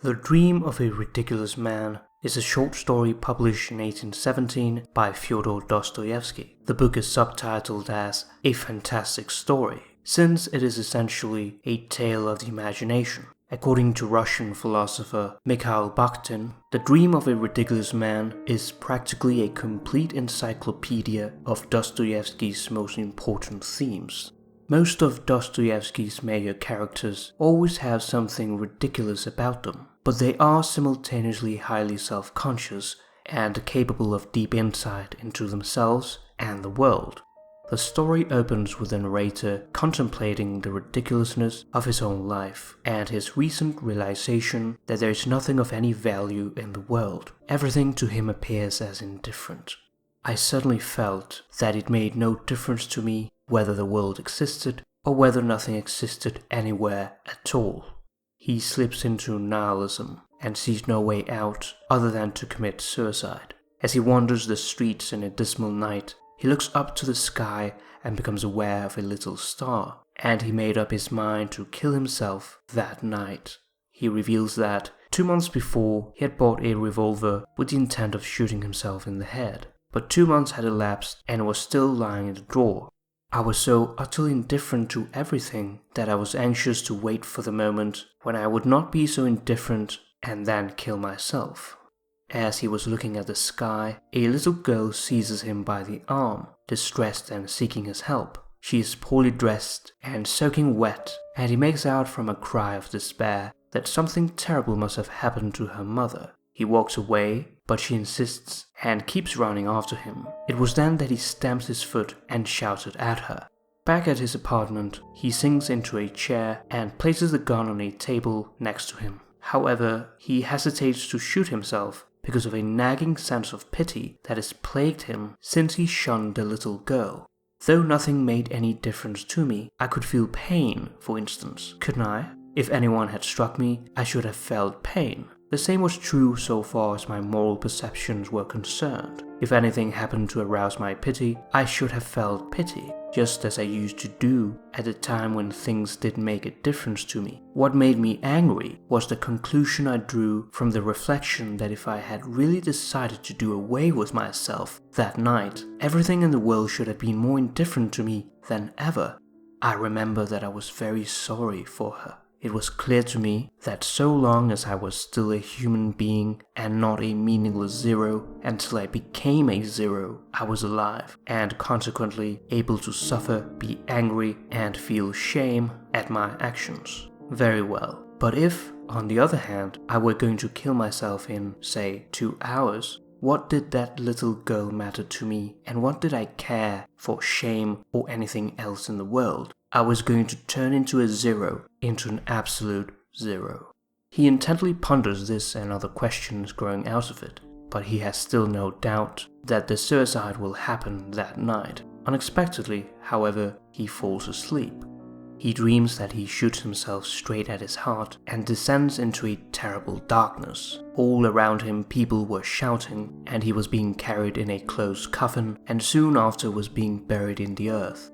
The Dream of a Ridiculous Man is a short story published in 1817 by Fyodor Dostoevsky. The book is subtitled as A Fantastic Story, since it is essentially a tale of the imagination. According to Russian philosopher Mikhail Bakhtin, The Dream of a Ridiculous Man is practically a complete encyclopedia of Dostoevsky's most important themes. Most of Dostoevsky's major characters always have something ridiculous about them, but they are simultaneously highly self-conscious and capable of deep insight into themselves and the world. The story opens with the narrator contemplating the ridiculousness of his own life and his recent realization that there is nothing of any value in the world. Everything to him appears as indifferent. I suddenly felt that it made no difference to me whether the world existed or whether nothing existed anywhere at all. He slips into nihilism and sees no way out other than to commit suicide. As he wanders the streets in a dismal night, he looks up to the sky and becomes aware of a little star, and he made up his mind to kill himself that night. He reveals that 2 months before he had bought a revolver with the intent of shooting himself in the head, but 2 months had elapsed and it was still lying in the drawer. I was so utterly indifferent to everything that I was anxious to wait for the moment when I would not be so indifferent and then kill myself. As he was looking at the sky, a little girl seizes him by the arm, distressed and seeking his help. She is poorly dressed and soaking wet, and he makes out from a cry of despair that something terrible must have happened to her mother. He walks away, but she insists and keeps running after him. It was then that he stamps his foot and shouted at her. Back at his apartment, he sinks into a chair and places the gun on a table next to him. However, he hesitates to shoot himself because of a nagging sense of pity that has plagued him since he shunned the little girl. Though nothing made any difference to me, I could feel pain, for instance, couldn't I? If anyone had struck me, I should have felt pain. The same was true so far as my moral perceptions were concerned. If anything happened to arouse my pity, I should have felt pity, just as I used to do at the time when things didn't make a difference to me. What made me angry was the conclusion I drew from the reflection that if I had really decided to do away with myself that night, everything in the world should have been more indifferent to me than ever. I remember that I was very sorry for her. It was clear to me that so long as I was still a human being and not a meaningless zero, until I became a zero, I was alive and consequently able to suffer, be angry, and feel shame at my actions. Very well. But if, on the other hand, I were going to kill myself in, say, 2 hours, what did that little girl matter to me, and what did I care for shame or anything else in the world? I was going to turn into a zero, into an absolute zero. He intently ponders this and other questions growing out of it, but he has still no doubt that the suicide will happen that night. Unexpectedly, however, he falls asleep. He dreams that he shoots himself straight at his heart and descends into a terrible darkness. All around him people were shouting, and he was being carried in a closed coffin and soon after was being buried in the earth.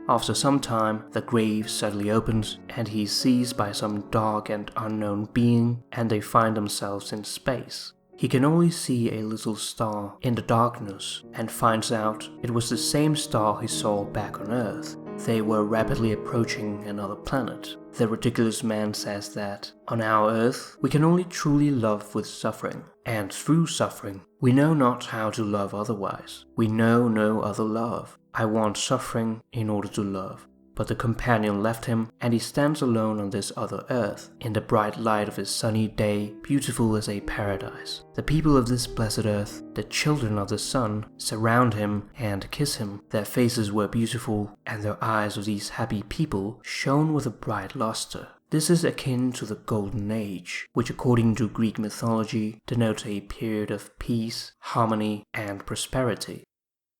After some time, the grave suddenly opens and he is seized by some dark and unknown being, and they find themselves in space. He can only see a little star in the darkness and finds out it was the same star he saw back on Earth. They were rapidly approaching another planet. The ridiculous man says that on our Earth we can only truly love with suffering, and through suffering we know not how to love otherwise. We know no other love. I want suffering in order to love. But the companion left him, and he stands alone on this other earth, in the bright light of a sunny day, beautiful as a paradise. The people of this blessed earth, the children of the sun, surround him and kiss him. Their faces were beautiful, and their eyes of these happy people shone with a bright luster. This is akin to the Golden Age, which according to Greek mythology denotes a period of peace, harmony, and prosperity.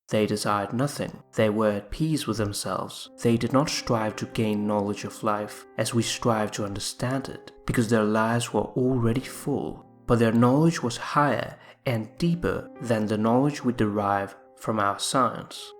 They desired nothing. They were at peace with themselves. They did not strive to gain knowledge of life as we strive to understand it, because their lives were already full. But their knowledge was higher and deeper than the knowledge we derive from our science.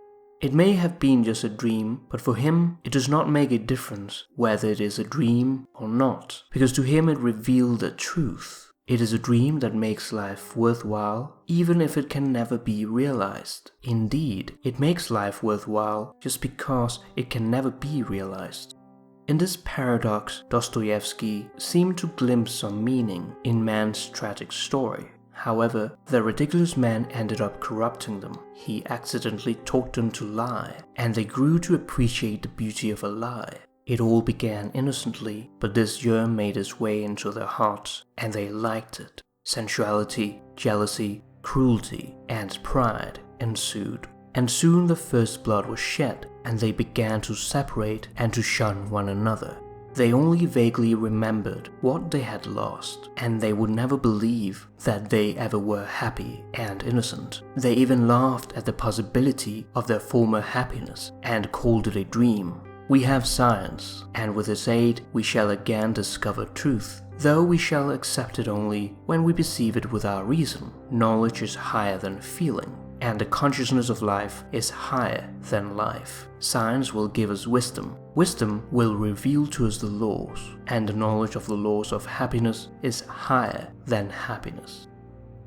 It may have been just a dream, but for him it does not make a difference whether it is a dream or not, because to him it revealed the truth. It is a dream that makes life worthwhile, even if it can never be realized. Indeed, it makes life worthwhile just because it can never be realized. In this paradox, Dostoevsky seemed to glimpse some meaning in man's tragic story. However, the ridiculous man ended up corrupting them. He accidentally taught them to lie, and they grew to appreciate the beauty of a lie. It all began innocently, but this germ made its way into their hearts, and they liked it. Sensuality, jealousy, cruelty, and pride ensued. And soon the first blood was shed, and they began to separate and to shun one another. They only vaguely remembered what they had lost, and they would never believe that they ever were happy and innocent. They even laughed at the possibility of their former happiness and called it a dream. We have science, and with its aid we shall again discover truth, though we shall accept it only when we perceive it with our reason. Knowledge is higher than feeling, and the consciousness of life is higher than life. Science will give us wisdom. Wisdom will reveal to us the laws, and the knowledge of the laws of happiness is higher than happiness.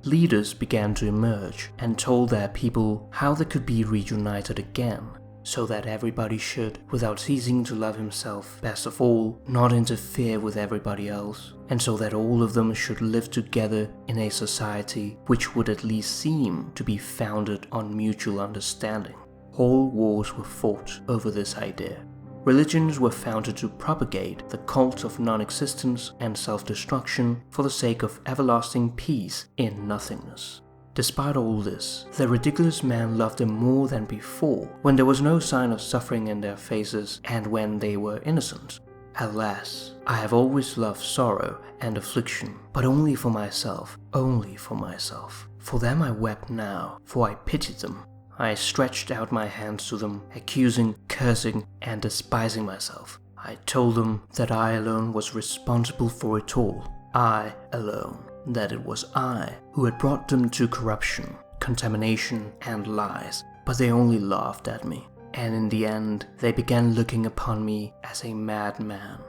Leaders began to emerge and told their people how they could be reunited again, so that everybody should, without ceasing to love himself best of all, not interfere with everybody else, and so that all of them should live together in a society which would at least seem to be founded on mutual understanding. Whole wars were fought over this idea. Religions were founded to propagate the cult of non-existence and self-destruction for the sake of everlasting peace in nothingness. Despite all this, the ridiculous man loved them more than before, when there was no sign of suffering in their faces and when they were innocent. Alas, I have always loved sorrow and affliction, but only for myself, only for myself. For them I wept now, for I pitied them. I stretched out my hands to them, accusing, cursing, and despising myself. I told them that I alone was responsible for it all. I alone. That it was I who had brought them to corruption, contamination, and lies, but they only laughed at me, and in the end they began looking upon me as a madman.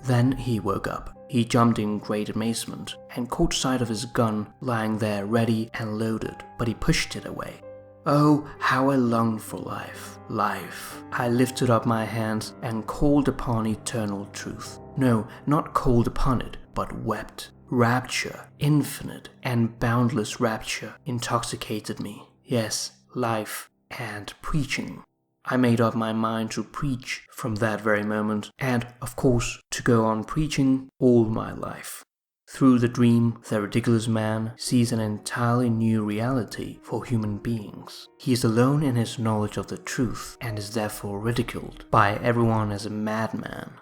Then he woke up. He jumped in great amazement and caught sight of his gun lying there ready and loaded, but he pushed it away. Oh, how I longed for life, life. I lifted up my hands and called upon eternal truth. No, not called upon it, but wept. Rapture, infinite and boundless rapture, intoxicated me. Yes, life and preaching. I made up my mind to preach from that very moment, and, of course, to go on preaching all my life. Through the dream, the ridiculous man sees an entirely new reality for human beings. He is alone in his knowledge of the truth, and is therefore ridiculed by everyone as a madman.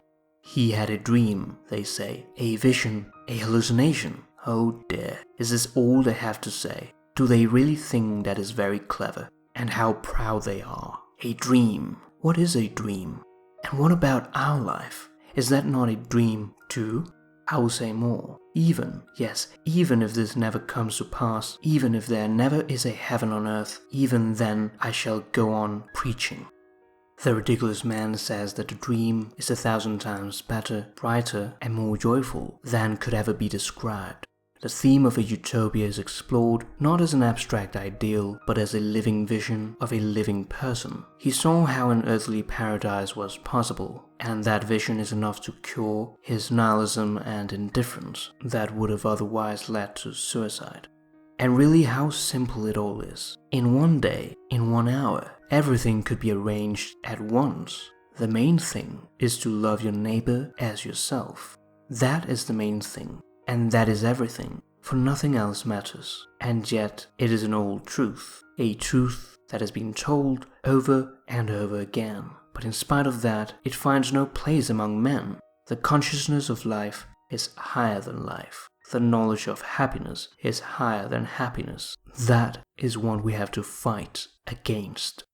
He had a dream, they say, a vision, a hallucination. Oh dear, is this all they have to say? Do they really think that is very clever? And how proud they are. A dream. What is a dream? And what about our life? Is that not a dream too? I will say more. Even, yes, even if this never comes to pass, even if there never is a heaven on earth, even then I shall go on preaching. The ridiculous man says that a dream is 1,000 times better, brighter, and more joyful than could ever be described. The theme of a utopia is explored not as an abstract ideal, but as a living vision of a living person. He saw how an earthly paradise was possible, and that vision is enough to cure his nihilism and indifference that would have otherwise led to suicide. And really how simple it all is. In one day, in 1 hour, everything could be arranged at once. The main thing is to love your neighbor as yourself. That is the main thing, and that is everything, for nothing else matters. And yet, it is an old truth, a truth that has been told over and over again. But in spite of that, it finds no place among men. The consciousness of life is higher than life. The knowledge of happiness is higher than happiness. That is what we have to fight against.